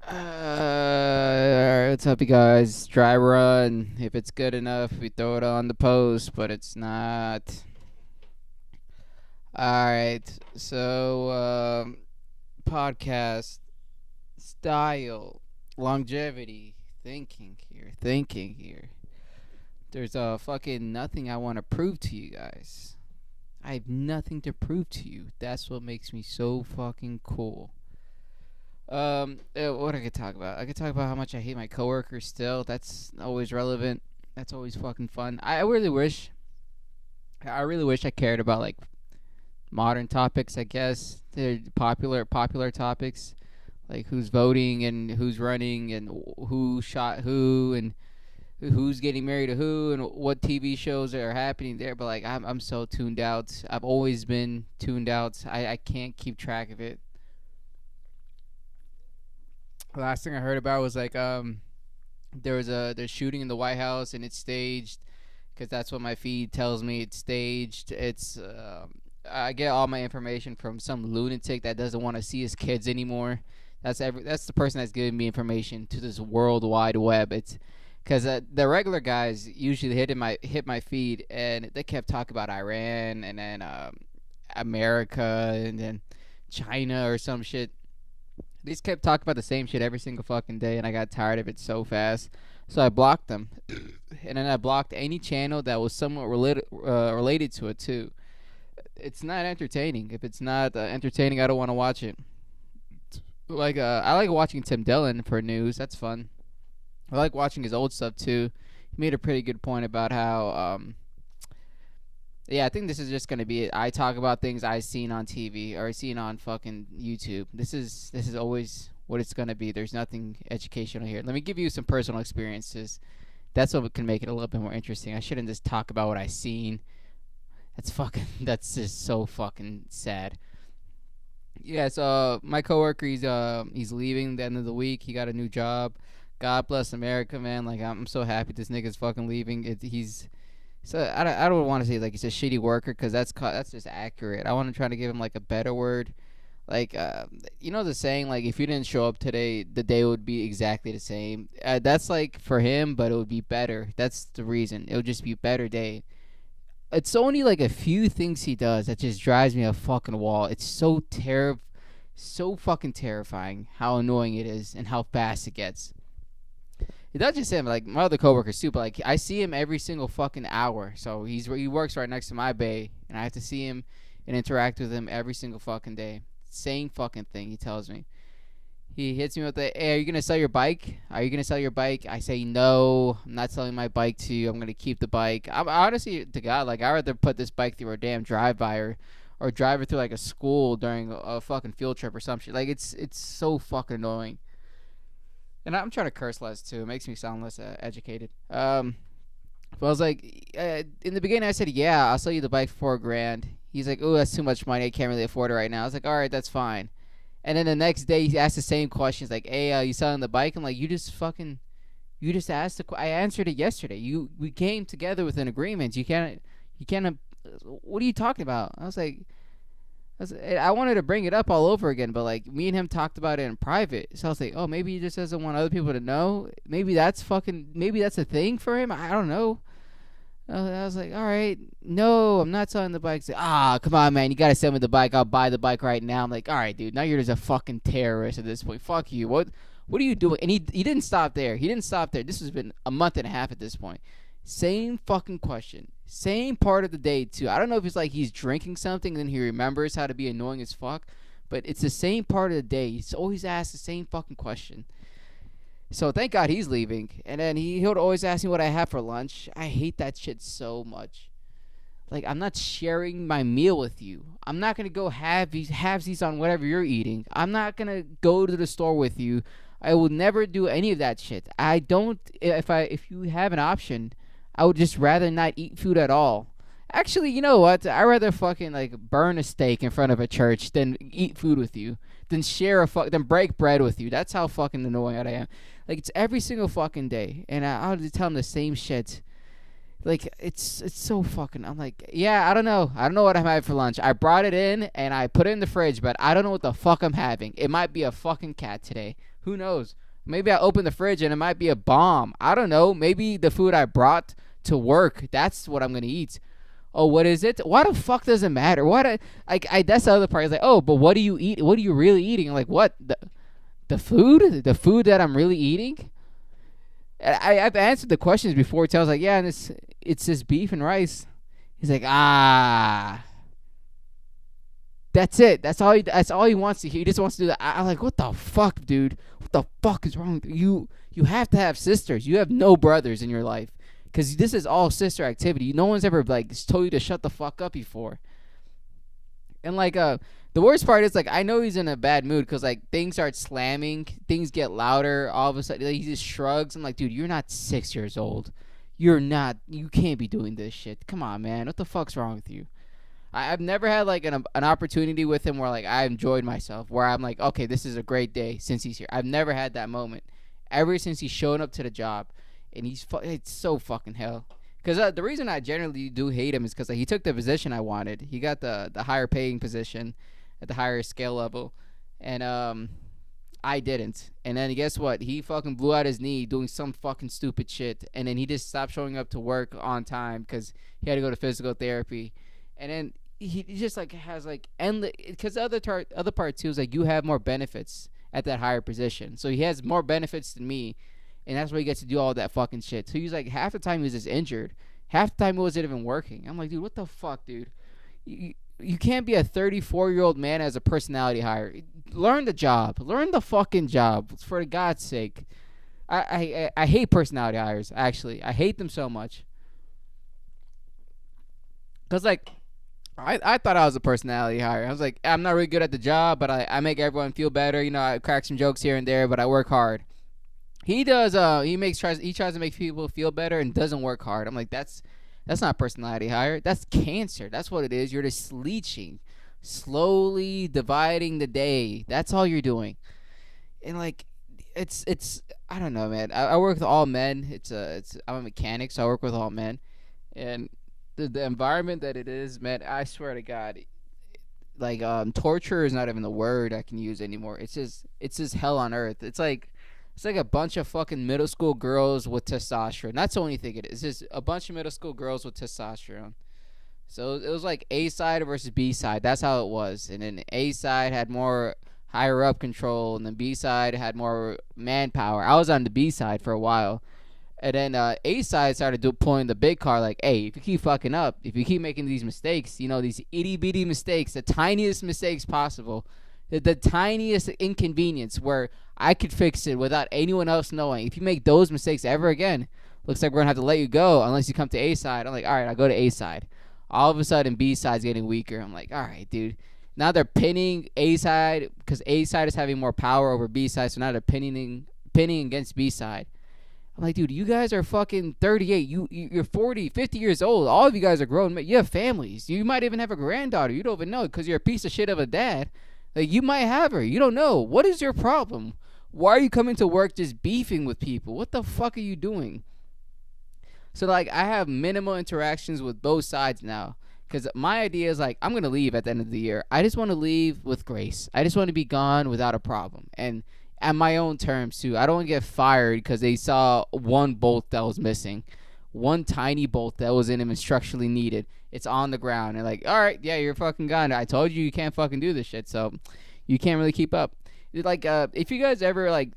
What's up, you guys? Dry run. If it's good enough, we throw it on the post, but it's not. All right. So, podcast style, longevity, thinking here. There's fucking nothing I want to prove to you guys. I have nothing to prove to you. That's what makes me so fucking cool. What I could talk about? I could talk about how much I hate my coworkers still. That's always relevant. That's always fucking fun. I really wish I cared about like modern topics. I guess they're popular topics, like who's voting and who's running and who shot who and who's getting married to who and what TV shows are happening there. But like I'm so tuned out. I've always been tuned out. I can't keep track of it. Last thing I heard about was like there's shooting in the White House and it's staged because that's what my feed tells me. It's staged. I get all my information from some lunatic that doesn't want to see his kids anymore. That's the person that's giving me information to this world wide web. It's because the regular guys usually hit my feed and they kept talking about Iran and then America and then China or some shit. They just kept talking about the same shit every single fucking day, and I got tired of it so fast. So I blocked them, and then I blocked any channel that was somewhat related to it too. It's not entertaining. If it's not entertaining, I don't want to watch it. Like I like watching Tim Dillon for news. That's fun. I like watching his old stuff too. He made a pretty good point about how yeah, I think this is just gonna be it. I talk about things I seen on TV or seen on fucking YouTube. This is always what it's gonna be. There's nothing educational here. Let me give you some personal experiences. That's what can make it a little bit more interesting. I shouldn't just talk about what I seen. That's just so fucking sad. Yeah, so my coworker he's leaving the end of the week. He got a new job. God bless America, man. Like I'm so happy this nigga's fucking leaving. He's so I don't want to say like he's a shitty worker because that's just accurate. I want to try to give him like a better word. Like you know the saying like if you didn't show up today, the day would be exactly the same. That's like for him, but it would be better. That's the reason. It would just be a better day. It's only like a few things he does that just drives me a fucking wall. It's so fucking terrifying how annoying it is and how fast it gets. It does just him, like my other coworkers too, but like I see him every single fucking hour. So he works right next to my bay, and I have to see him and interact with him every single fucking day. Same fucking thing he tells me. He hits me with the, "Hey, are you gonna sell your bike? Are you gonna sell your bike?" I say, "No, I'm not selling my bike to you. I'm gonna keep the bike." I'm honestly to God, like I'd rather put this bike through a damn drive by or drive it through like a school during a fucking field trip or some shit. Like it's so fucking annoying. And I'm trying to curse less too. It makes me sound less educated. But I was like, in the beginning, I said, "Yeah, I'll sell you the bike for 4 grand." He's like, "Oh, that's too much money. I can't really afford it right now." I was like, "All right, that's fine." And then the next day, he asked the same questions, like, "Hey, you selling the bike?" I'm like, you just asked I answered it yesterday. We came together with an agreement. You can't. What are you talking about? I wanted to bring it up all over again, but like me and him talked about it in private. So I was like, oh, maybe he just doesn't want other people to know. Maybe that's a thing for him. I don't know. I was like, all right, no, I'm not selling the bike. He's like, come on, man, you gotta sell me the bike. I'll buy the bike right now. I'm like, all right, dude, now you're just a fucking terrorist at this point. Fuck you. What are you doing? And he didn't stop there. He didn't stop there. This has been a month and a half at this point. Same fucking question. Same part of the day too. I don't know if it's like he's drinking something and then he remembers how to be annoying as fuck, but it's the same part of the day. He's always asked the same fucking question. So thank God he's leaving. And then he'll always ask me what I have for lunch. I hate that shit so much. Like I'm not sharing my meal with you. I'm not gonna go have these on whatever you're eating. I'm not gonna go to the store with you. I will never do any of that shit. I don't. If you have an option, I would just rather not eat food at all. Actually, you know what? I'd rather fucking like burn a steak in front of a church than eat food with you, than break bread with you. That's how fucking annoying I am. Like it's every single fucking day, and I'll just tell them the same shit. Like it's so fucking. I'm like, yeah, I don't know what I'm having for lunch. I brought it in and I put it in the fridge, but I don't know what the fuck I'm having. It might be a fucking cat today. Who knows? Maybe I open the fridge and it might be a bomb. I don't know. Maybe the food I brought to work, that's what I'm gonna eat. Oh, what is it? Why the fuck does it matter? That's the other part. It's like, oh, but what do you eat? What are you really eating? Like, what the food? The food that I'm really eating? I've answered the questions before. Tells like, yeah, and it's just beef and rice. He's like, that's it. That's all he wants to hear. He just wants to do that. I'm like, what the fuck, dude? What the fuck is wrong with you? You have to have sisters. You have no brothers in your life, because this is all sister activity. No one's ever like told you to shut the fuck up before. And like the worst part is like I know he's in a bad mood because like things start slamming, things get louder. All of a sudden, like, he just shrugs. I'm like, dude, you're not 6 years old. You're not. You can't be doing this shit. Come on, man. What the fuck's wrong with you? I've never had like an opportunity with him where like I enjoyed myself, where I'm like, okay, this is a great day since he's here. I've never had that moment ever since he showed up to the job, and it's so fucking hell. Because the reason I generally do hate him is because like, he took the position I wanted. He got the higher paying position at the higher scale level, and I didn't. And then guess what? He fucking blew out his knee doing some fucking stupid shit, and then he just stopped showing up to work on time because he had to go to physical therapy, and then he just like has like endless. Because the other part too is like you have more benefits at that higher position, so he has more benefits than me, and that's why he gets to do all that fucking shit. So he's like half the time he was just injured, half the time it wasn't even working. I'm like, dude, what the fuck, dude? You can't be a 34-year-old man as a personality hire. Learn the job. Learn the fucking job, for God's sake. I hate personality hires, actually. I hate them so much. Because, like, I thought I was a personality hire. I was like, I'm not really good at the job, but I make everyone feel better. You know, I crack some jokes here and there, but I work hard. He does. He tries to make people feel better and doesn't work hard. I'm like, that's not personality hire. That's cancer. That's what it is. You're just leeching, slowly dividing the day. That's all you're doing. And like, it's I don't know, man. I work with all men. I'm a mechanic, so I work with all men, and the environment that it is, man. I swear to God, like torture is not even the word I can use anymore. It's just hell on earth. It's like a bunch of fucking middle school girls with testosterone. That's the only thing it is. It's just a bunch of middle school girls with testosterone. So it was like A side versus B side. That's how it was. And then A side had more higher up control, and then B side had more manpower. I was on the B side for a while. And then A side started pulling the big car, like, hey, if you keep fucking up, if you keep making these mistakes, you know, these itty bitty mistakes, the tiniest mistakes possible, the tiniest inconvenience where I could fix it without anyone else knowing. If you make those mistakes ever again, looks like we're gonna have to let you go unless you come to A side. I'm like, all right, I'll go to A side. All of a sudden, B side's getting weaker. I'm like, all right, dude. Now they're pinning A side because A side is having more power over B side, so now they're pinning against B side. I'm like, dude, you guys are fucking 38. You're 40, 50 years old. All of you guys are grown men. You have families. You might even have a granddaughter. You don't even know because you're a piece of shit of a dad. Like, you might have her. You don't know. What is your problem? Why are you coming to work just beefing with people? What the fuck are you doing? So, like, I have minimal interactions with both sides now. Because my idea is, like, I'm going to leave at the end of the year. I just want to leave with grace. I just want to be gone without a problem. And at my own terms, too. I don't want to get fired because they saw one bolt that was missing. One tiny bolt that wasn't even structurally needed. It's on the ground. And like, all right, yeah, you're fucking gone. I told you can't fucking do this shit. So you can't really keep up. Like, if you guys ever like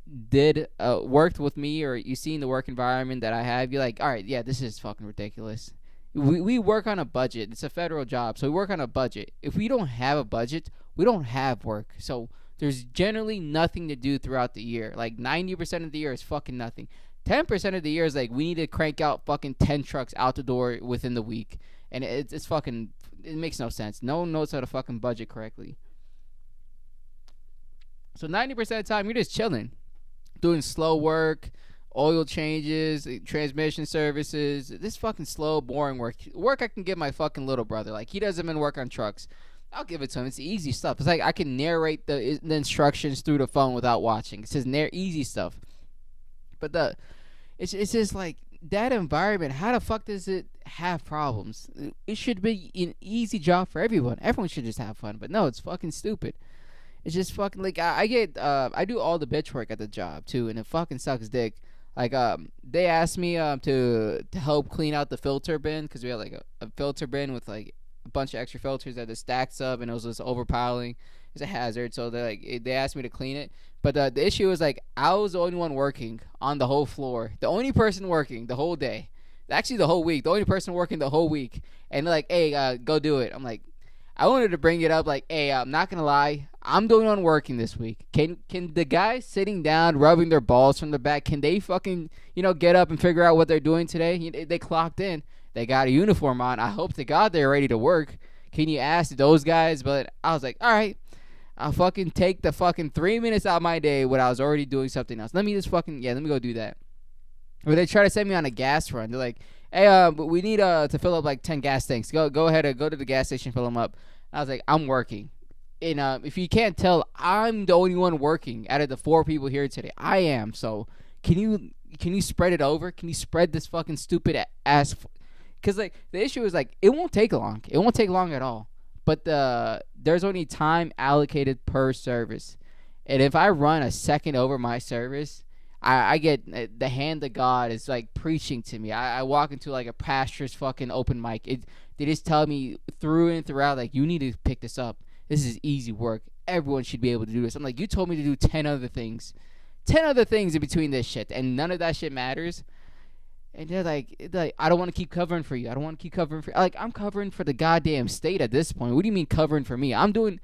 worked with me or you seen the work environment that I have, you're like, all right, yeah, this is fucking ridiculous. We work on a budget. It's a federal job, so we work on a budget. If we don't have a budget, we don't have work. So there's generally nothing to do throughout the year. Like 90% of the year is fucking nothing. 10% of the year is like we need to crank out fucking 10 trucks out the door within the week. And it's fucking, it makes no sense. No one knows how to fucking budget correctly. So 90% of the time, you're just chilling. Doing slow work, oil changes, transmission services. This fucking slow, boring work. Work I can give my fucking little brother. Like, he doesn't even work on trucks. I'll give it to him. It's easy stuff. It's like I can narrate the instructions through the phone without watching. It's just easy stuff. But it's just like that environment. How the fuck does it have problems? It should be an easy job for everyone. Everyone should just have fun. But no, it's fucking stupid. It's just fucking like I get I do all the bitch work at the job too, and it fucking sucks dick. Like they asked me to help clean out the filter bin because we had like a filter bin with like a bunch of extra filters that just stacks up and it was just overpiling. It's a hazard, so they asked me to clean it. But the issue was like I was the only one working on the whole floor, the only person working the whole day, actually the whole week, the only person working the whole week. And they're like, hey, go do it. I'm like, I wanted to bring it up like, hey, I'm not gonna lie, I'm the only one working this week. Can the guys sitting down rubbing their balls from the back, can they fucking get up and figure out what they're doing today? They clocked in, they got a uniform on. I hope to God they're ready to work. Can you ask those guys? But I was like, all right, I'll fucking take the fucking 3 minutes out of my day when I was already doing something else. Let me just fucking let me go do that. Or they try to send me on a gas run. They're like, hey, we need to fill up like 10 gas tanks. Go ahead and go to the gas station, fill them up. I was like, I'm working. And if you can't tell, I'm the only one working out of the 4 people here today. I am. So can you spread it over? Can you spread this fucking stupid ass? Because like the issue is like it won't take long. It won't take long at all. But there's only time allocated per service, and if I run a second over my service, I get the hand of God is like preaching to me. I walk into like a pastor's fucking open mic. They just tell me through and throughout like you need to pick this up. This is easy work. Everyone should be able to do this. I'm like, you told me to do 10 other things. 10 other things in between this shit, and none of that shit matters. And they're like, I don't want to keep covering for you. I don't want to keep covering for you. Like, I'm covering for the goddamn state at this point. What do you mean covering for me? I'm doing,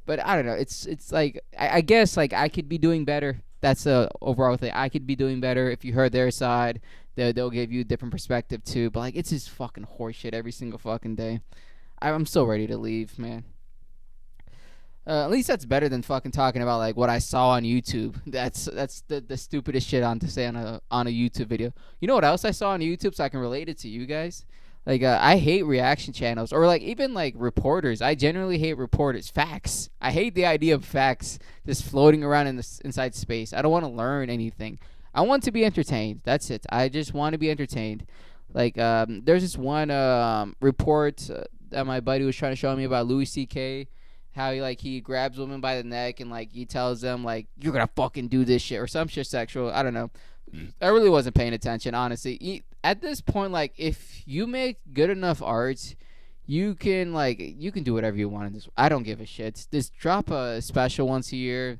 but I don't know. It's like, I guess, like, I could be doing better. That's the overall thing. I could be doing better. If you heard their side, they'll give you a different perspective, too. But, like, it's just fucking horseshit every single fucking day. I'm so ready to leave, man. At least that's better than fucking talking about like what I saw on YouTube. That's the stupidest shit on to say on a YouTube video. You know what else I saw on YouTube so I can relate it to you guys? Like I hate reaction channels or like even like reporters. I generally hate reporters. Facts. I hate the idea of facts just floating around inside space. I don't want to learn anything. I want to be entertained. That's it. I just want to be entertained. Like there's this one report that my buddy was trying to show me about Louis C.K. How he grabs women by the neck and like he tells them like you're gonna fucking do this shit or some shit sexual. I don't know. I really wasn't paying attention, honestly. At this point, like if you make good enough art, you can do whatever you want in this. I don't give a shit. Just drop a special once a year,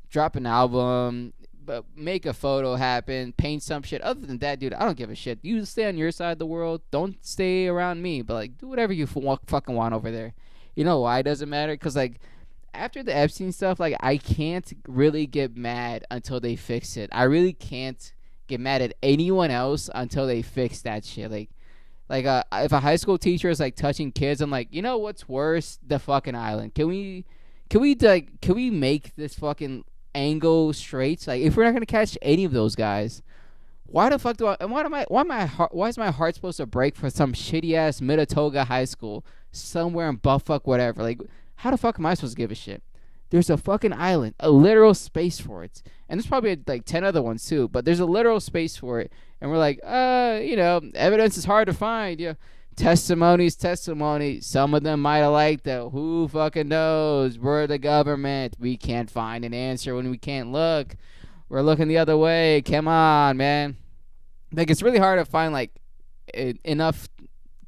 drop an album, but make a photo happen, paint some shit. Other than that, dude, I don't give a shit. You stay on your side of the world. Don't stay around me. But like do whatever you fucking want over there. You know why it doesn't matter? Because, like, after the Epstein stuff, like, I can't really get mad until they fix it. I really can't get mad at anyone else until they fix that shit. If a high school teacher is, like, touching kids, I'm like, you know what's worse? The fucking island. Can we make this fucking angle straight? Like, if we're not going to catch any of those guys, why the fuck why is my heart supposed to break for some shitty ass Minnetonka high school somewhere in buttfuck whatever? Like, how the fuck am I supposed to give a shit? There's a fucking island, a literal space for it, and there's probably like 10 other ones too. But there's a literal space for it, and we're like, evidence is hard to find. Yeah, testimony. Some of them might have liked it. Who fucking knows? We're the government. We can't find an answer when we can't look. We're looking the other way. Come on, man. Like, it's really hard to find, like, enough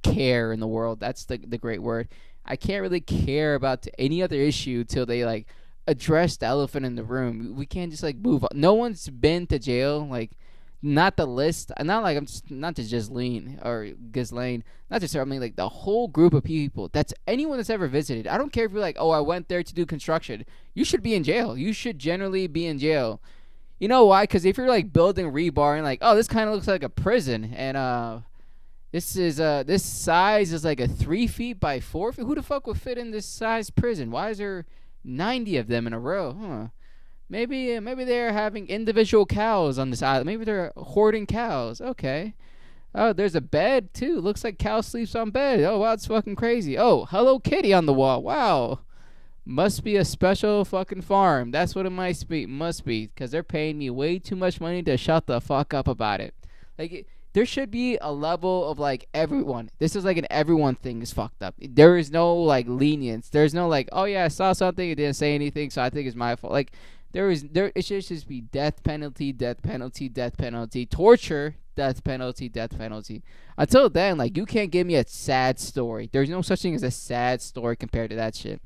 care in the world. That's the great word. I can't really care about any other issue till they, like, address the elephant in the room. We can't just, like, move on. No one's been to jail. Like, not the list. Not like I'm just, not to Ghislaine or Ghislaine. Not just her. I mean, like, the whole group of people. That's anyone that's ever visited. I don't care if you're like, oh, I went there to do construction. You should be in jail. You should generally be in jail. You know why? Because if you're like building rebar and like, oh, this kind of looks like a prison, and this size is like a 3 feet by 4 feet. Who the fuck would fit in this size prison? Why is there 90 of them in a row? Huh? Maybe they're having individual cows on this island. Maybe they're hoarding cows. Okay. Oh, there's a bed too. Looks like cow sleeps on bed. Oh wow, it's fucking crazy. Oh, Hello Kitty on the wall. Wow. Must be a special fucking farm. That's what it must be, because they're paying me way too much money to shut the fuck up about it. Like, there should be a level of like everyone. This is like an everyone thing is fucked up. There is no like lenience. There's no like, oh yeah, I saw something, it didn't say anything, so I think it's my fault. Like there it should just be death penalty, death penalty, death penalty, torture, death penalty, death penalty. Until then, like you can't give me a sad story. There's no such thing as a sad story compared to that shit.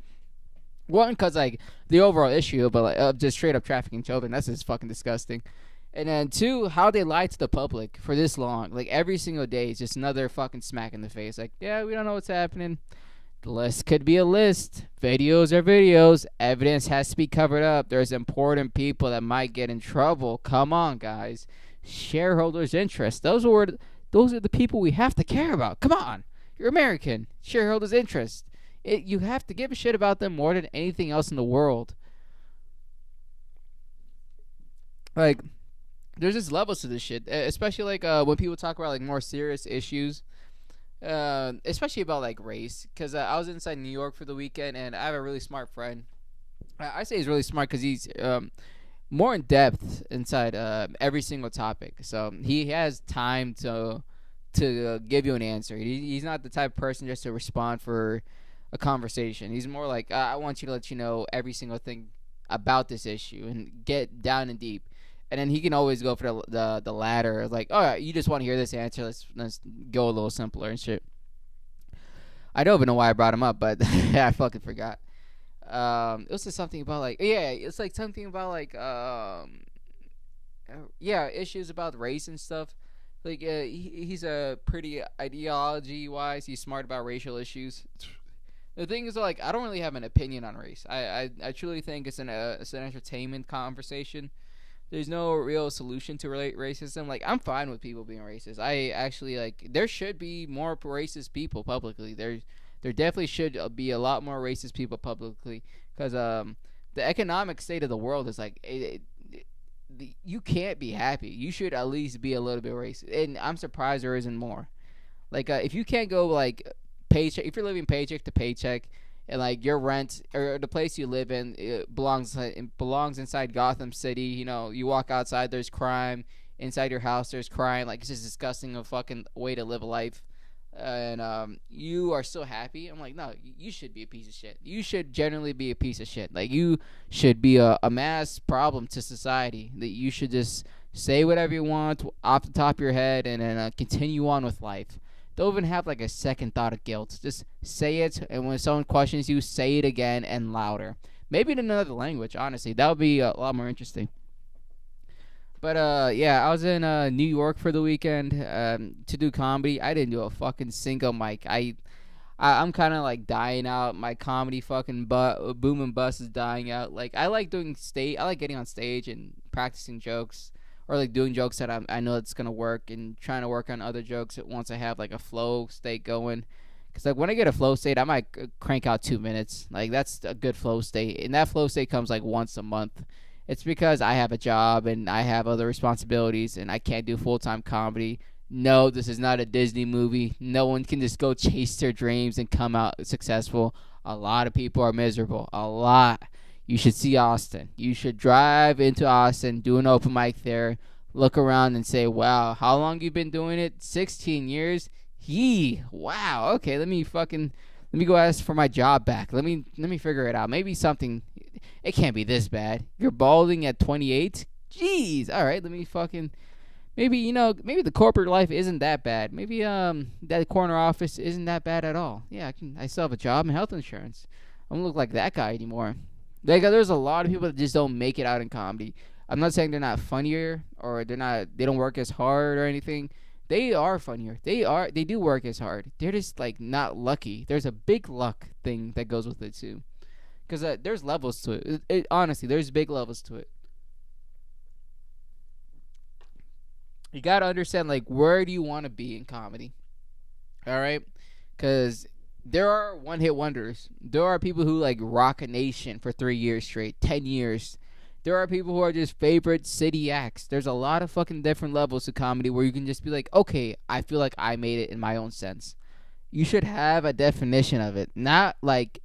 One, because like the overall issue, but like just straight up trafficking children, that's just fucking disgusting. And then two, how they lie to the public for this long, like every single day is just another fucking smack in the face. Like, yeah, we don't know what's happening. The list could be a list. Videos are videos. Evidence has to be covered up. There's important people that might get in trouble. Come on, guys. Shareholders' interest. Those are the people we have to care about. Come on, you're American. Shareholders' interest. You have to give a shit about them more than anything else in the world. Like, there's just levels to this shit, especially like when people talk about like more serious issues, especially about like race. Because I was inside New York for the weekend, and I have a really smart friend. I say he's really smart because he's more in depth inside every single topic. So he has time to give you an answer. He's not the type of person just to respond for a conversation. He's more like, I want you to let you know every single thing about this issue and get down and deep. And then he can always go for the latter, like, oh, you just want to hear this answer. Let's go a little simpler and shit. I don't even know why I brought him up, but I fucking forgot. It was just something about like, yeah, it's like something about like yeah, issues about race and stuff. Like he's a pretty ideology wise. He's smart about racial issues. The thing is, like, I don't really have an opinion on race. I truly think it's an entertainment conversation. There's no real solution to racism. Like, I'm fine with people being racist. I actually, like, there should be more racist people publicly. There definitely should be a lot more racist people publicly. Because the economic state of the world is, like, you can't be happy. You should at least be a little bit racist. And I'm surprised there isn't more. Like, if you can't go, like, paycheck, if you're living paycheck to paycheck, and like your rent or the place you live in belongs inside Gotham City. You know, you walk outside, there's crime. Inside your house, there's crime. Like, it's just disgusting, a fucking way to live a life. And you are so happy. I'm like, no, you should be a piece of shit. You should generally be a piece of shit. Like, you should be a mass problem to society. That you should just say whatever you want off the top of your head and then continue on with life. Don't even have like a second thought of guilt. Just say it, and when someone questions you, say it again and louder. Maybe in another language, honestly. That would be a lot more interesting. But yeah, I was in New York for the weekend to do comedy. I didn't do a fucking single mic. I'm kind of like dying out. My comedy fucking boom and bust is dying out. Like, I like doing stage. I like getting on stage and practicing jokes, or like doing jokes that I know it's gonna work, and trying to work on other jokes once I have like a flow state going. Cause like when I get a flow state, I might crank out 2 minutes. Like, that's a good flow state, and that flow state comes like once a month. It's because I have a job and I have other responsibilities and I can't do full-time comedy. No, this is not a Disney movie. No one can just go chase their dreams and come out successful. A lot of people are miserable. A lot. You should see Austin. You should drive into Austin, do an open mic there, look around and say, wow, how long you been doing it? 16 years? Wow. Okay, let me go ask for my job back. Let me figure it out. Maybe something, it can't be this bad. You're balding at 28? Jeez. All right, maybe the corporate life isn't that bad. Maybe that corner office isn't that bad at all. Yeah, I still have a job and health insurance. I don't look like that guy anymore. Like, there's a lot of people that just don't make it out in comedy. I'm not saying they're not funnier or they don't work as hard or anything. They are funnier. They do work as hard. They're just like not lucky. There's a big luck thing that goes with it too. Cuz there's levels to it. Honestly, there's big levels to it. You got to understand, like, where do you want to be in comedy? All right? Cuz there are one-hit wonders. There are people who like rock a nation for 3 years straight, 10 years. There are people who are just favorite city acts. There's a lot of fucking different levels to comedy where you can just be like, okay, I feel like I made it in my own sense. You should have a definition of it. Not like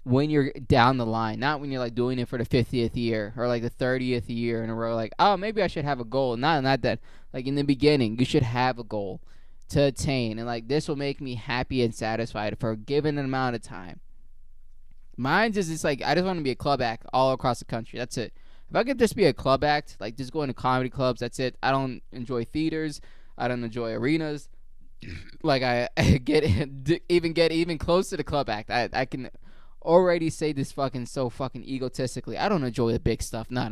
when you're down the line, not when you're like doing it for the 50th year or like the 30th year in a row. Like, oh, maybe I should have a goal. Not that. Like in the beginning, you should have a goal to attain, and like this will make me happy and satisfied for a given amount of time. Mine's is just like I just want to be a club act all across the country. That's it. If I could just be a club act, like just going to comedy clubs, that's it. I don't enjoy theaters. I don't enjoy arenas. Like I get even close to the club act. I can already say this fucking so fucking egotistically. I don't enjoy the big stuff. No.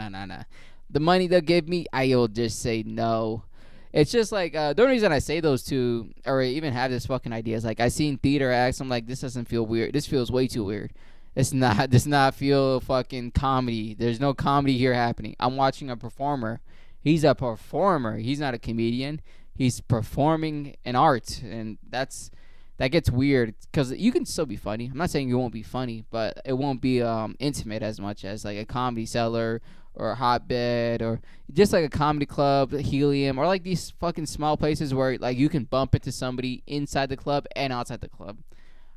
The money they'll give me, I'll just say no. It's just like the only reason I say those two or even have this fucking idea is like I seen theater acts. I'm like, this doesn't feel weird. This feels way too weird. It's not does not feel fucking comedy. There's no comedy here happening. I'm watching a performer. He's a performer. He's not a comedian. He's performing an art, and that gets weird because you can still be funny. I'm not saying you won't be funny, but it won't be intimate as much as like a Comedy Cellar or a Hotbed or just like a comedy club, Helium, or like these fucking small places where like you can bump into somebody inside the club and outside the club.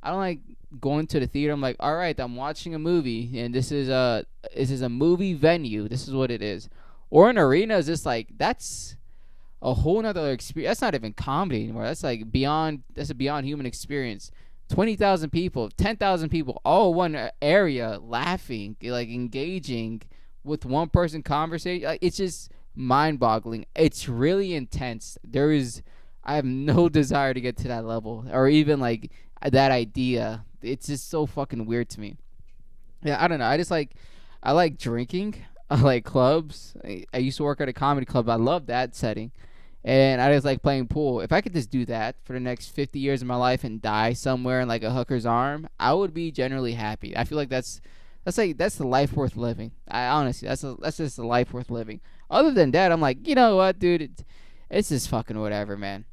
I don't like going to the theater. I'm like, all right, I'm watching a movie, and this is a movie venue. This is what it is. Or an arena is just like that's a whole nother experience. That's not even comedy anymore. That's like beyond. That's a beyond human experience. 20,000 people, 10,000 people, all one area, laughing, like engaging with one person conversation. Like, it's just mind-boggling. It's really intense. I have no desire to get to that level or even like that idea. It's just so fucking weird to me. Yeah, I don't know. I like drinking. I like clubs. I used to work at a comedy club. I love that setting. And I just like playing pool. If I could just do that for the next 50 years of my life and die somewhere in like a hooker's arm, I would be generally happy. I feel like that's the life worth living. I honestly, that's just the life worth living. Other than that, I'm like, you know what, dude, it's just fucking whatever, man.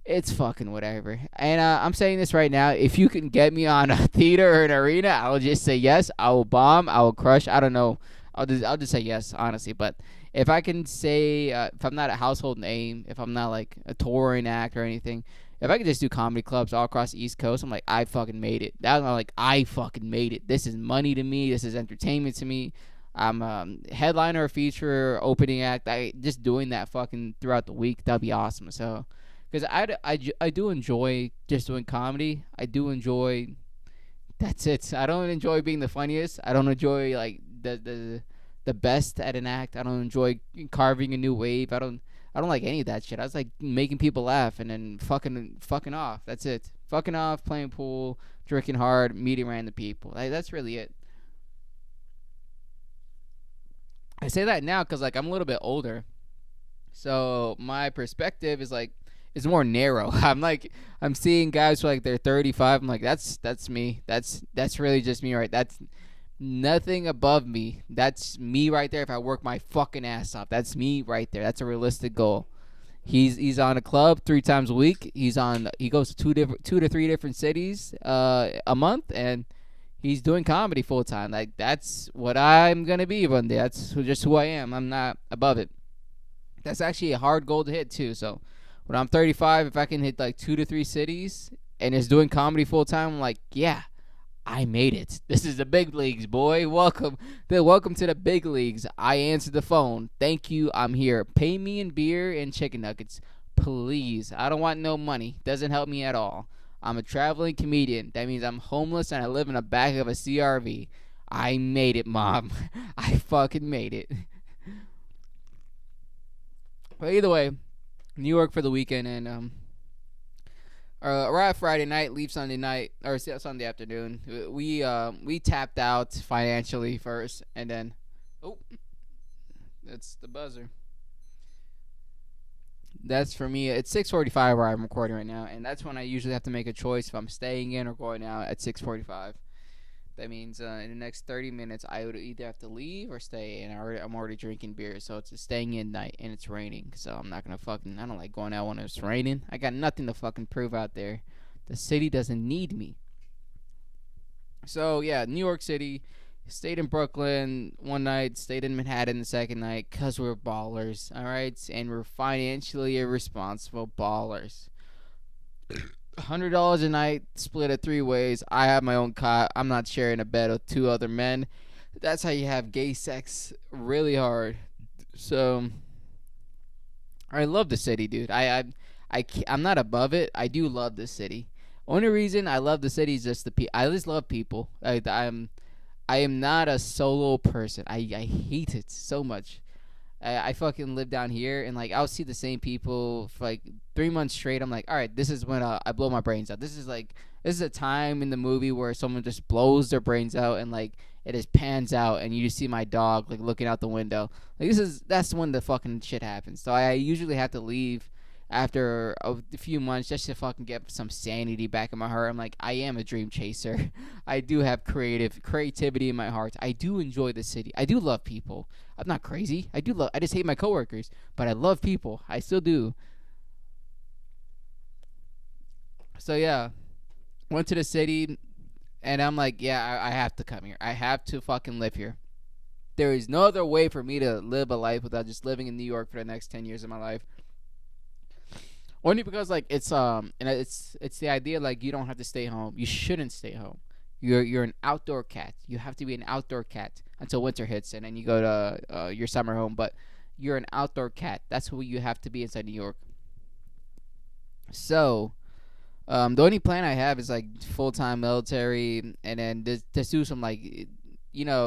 It's fucking whatever. And I'm saying this right now. If you can get me on a theater or an arena, I will just say yes. I will bomb. I will crush. I don't know. I'll just say yes, honestly. But if I can say, if I'm not a household name, if I'm not like a touring act or anything, if I could just do comedy clubs all across the East Coast, I'm like, I fucking made it. That's like, I fucking made it. This is money to me. This is entertainment to me. I'm a headliner, feature, opening act. Just doing that fucking throughout the week. That'd be awesome. So, because I do enjoy just doing comedy. I do enjoy. That's it. I don't enjoy being the funniest. I don't enjoy like the best at an act. I don't enjoy carving a new wave. I don't like any of that shit. I was like making people laugh and then fucking off. That's it. Fucking off, playing pool, drinking hard, meeting random people. Like, that's really it. I say that now because like I'm a little bit older, so my perspective is like is more narrow. I'm seeing guys who like they're 35. I'm like that's me. That's really just me, right? That's nothing above me. That's me right there. If I work my fucking ass off, that's me right there. That's a realistic goal. He's on a club 3 times a week. He goes to two to three different cities a month, and he's doing comedy full time. Like that's what I'm gonna be one day. That's just who I am. I'm not above it. That's actually a hard goal to hit too. So when I'm 35, if I can hit like 2 to 3 cities and is doing comedy full time, I'm like, yeah, I made it. This is the big leagues, boy. Welcome to the big leagues. I answered the phone. Thank you. I'm here. Pay me in beer and chicken nuggets, please. I don't want no money. Doesn't help me at all. I'm a traveling comedian. That means I'm homeless and I live in the back of a CRV. I made it, Mom. I fucking made it. But either way, New York for the weekend, and arrive Friday night, leave Sunday night or Sunday afternoon. We tapped out financially first, and then oh, that's the buzzer. That's for me. It's 6:45 where I'm recording right now, and that's when I usually have to make a choice if I'm staying in or going out at 6:45. That means in the next 30 minutes I would either have to leave or stay, and I'm already drinking beer, so it's a staying in night, and it's raining, so I'm not gonna I don't like going out when it's raining. I got nothing to fucking prove out there. The city doesn't need me. So yeah, New York City. Stayed in Brooklyn one night, stayed in Manhattan the second night, because we're ballers, alright? And we're financially irresponsible ballers. $100 a night, split it 3 ways. I have my own cot. I'm not sharing a bed with two other men. That's how you have gay sex really hard. So I love the city, dude. I'm not above it. I do love the city. Only reason I love the city is just I just love people. I am not a solo person. I hate it so much. I fucking live down here, and like I'll see the same people for like 3 months straight. I'm like, all right, this is when I blow my brains out. This is a time in the movie where someone just blows their brains out, and like it just pans out, and you just see my dog like looking out the window. Like that's when the fucking shit happens. So I usually have to leave after a few months just to fucking get some sanity back in my heart. I'm like, I am a dream chaser. I do have creativity in my heart. I do enjoy the city. I do love people. I'm not crazy. I just hate my coworkers, but I love people. I still do. So yeah, went to the city, and I'm like, yeah, I have to come here. I have to fucking live here. There is no other way for me to live a life without just living in New York for the next 10 years of my life. Only because like it's the idea like you don't have to stay home. You shouldn't stay home. You're an outdoor cat. You have to be an outdoor cat until winter hits, and then you go to your summer home. But you're an outdoor cat. That's who you have to be inside New York. So the only plan I have is like full time military, and then just do some like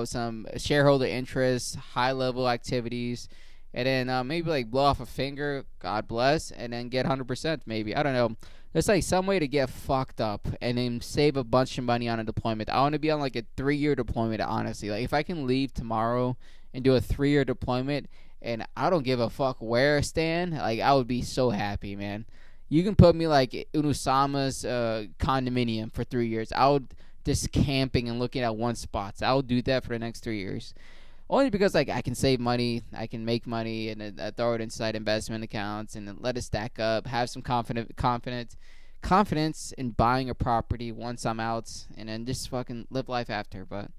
some shareholder interests, high level activities, and then maybe like blow off a finger, God bless, and then get 100% maybe. I don't know. There's like some way to get fucked up and then save a bunch of money on a deployment. I want to be on like a 3 year deployment, honestly. Like if I can leave tomorrow and do a 3 year deployment and I don't give a fuck where I stand, like I would be so happy, man. You can put me like in Usama's condominium for 3 years. I would just camping and looking at one spot. So I will do that for the next 3 years. Only because like I can save money, I can make money, and then throw it inside investment accounts, and then let it stack up. Have some confidence in buying a property once I'm out, and then just fucking live life after. But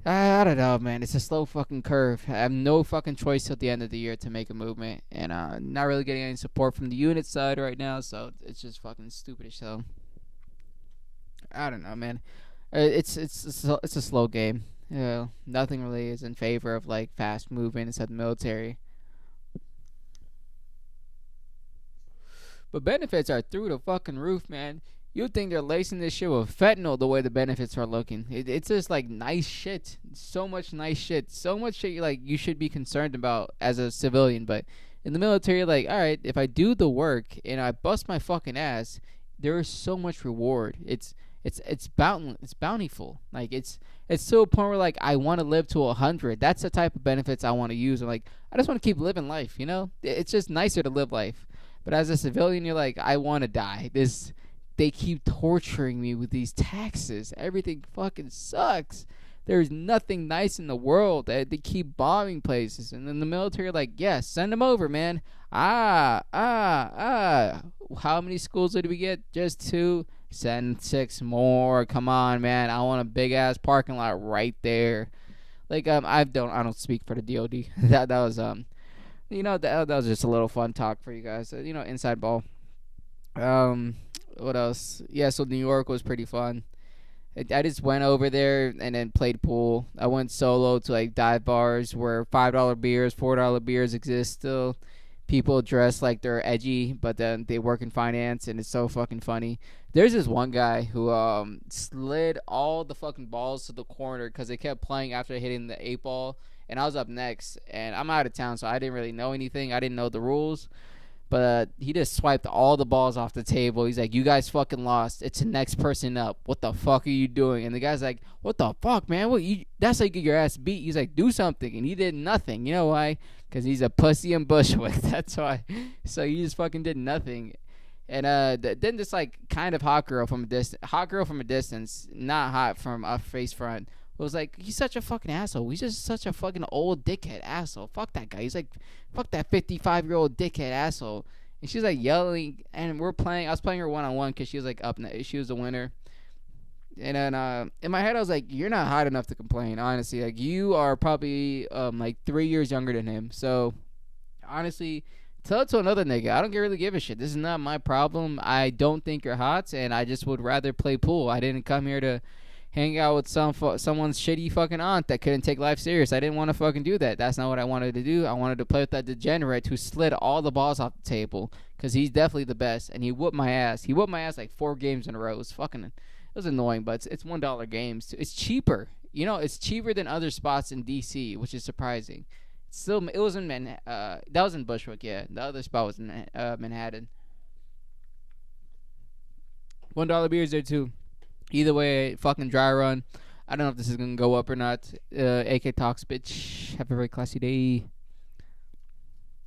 I don't know, man. It's a slow fucking curve. I have no fucking choice till the end of the year to make a movement, and not really getting any support from the unit side right now. So it's just fucking stupid as hell. I don't know, man. It's a slow game. Nothing really is in favor of like fast movement inside the military. But benefits are through the fucking roof, man. You'd think they're lacing this shit with fentanyl the way the benefits are looking. It's just like nice shit. So much nice shit. So much shit you should be concerned about as a civilian. But in the military, like, alright, if I do the work and I bust my fucking ass, there is so much reward. It's bountiful. Like it's to a point where like I want to live to 100. That's the type of benefits I want to use. I'm like I just want to keep living life. It's just nicer to live life. But as a civilian, you're like I want to die. They keep torturing me with these taxes. Everything fucking sucks. There's nothing nice in the world. They keep bombing places, and then the military are like, yeah, send them over, man. How many schools did we get? Just two. Send 6 more. Come on, man. I want a big ass parking lot right there. Like I don't speak for the DoD. that was that was just a little fun talk for you guys. Inside ball. What else? Yeah, so New York was pretty fun. I just went over there and then played pool. I went solo to like dive bars where $5 beers, $4 beers exist still. People dress like they're edgy, but then they work in finance, and it's so fucking funny. There's this one guy who slid all the fucking balls to the corner because they kept playing after hitting the 8 ball, and I was up next, and I'm out of town, so I didn't really know anything. I didn't know the rules. But he just swiped all the balls off the table. He's like, you guys fucking lost. It's the next person up. What the fuck are you doing? And the guy's like, what the fuck, man? That's how you get your ass beat. He's like, do something. And he did nothing. You know why? Because he's a pussy in Bushwick. That's why. So he just fucking did nothing. And then this like kind of hot girl from a distance, not hot from a face front, was like, he's such a fucking asshole. He's just such a fucking old dickhead asshole. Fuck that guy. He's like, fuck that 55-year-old dickhead asshole. And she's like yelling, and I was playing her one-on-one because she was like she was the winner. And then in my head I was like, you're not hot enough to complain, honestly. Like you are probably like 3 years younger than him. So honestly, Tell it to another nigga. I don't really give a shit. This is not my problem. I don't think you're hot, and I just would rather play pool. I didn't come here to hang out with someone's shitty fucking aunt that couldn't take life serious. I didn't want to fucking do that. That's not what I wanted to do. I wanted to play with that degenerate who slid all the balls off the table because he's definitely the best, and he whooped my ass. He whooped my ass like 4 games in a row. It was fucking, it was annoying, but it's $1 games. It's cheaper. You know, it's cheaper than other spots in DC, which is surprising. Still, it was in that was in Bushwick, yeah. The other spot was in Manhattan. $1 beers there too. Either way, fucking dry run. I don't know if this is gonna go up or not. AK talks, bitch. Have a very classy day.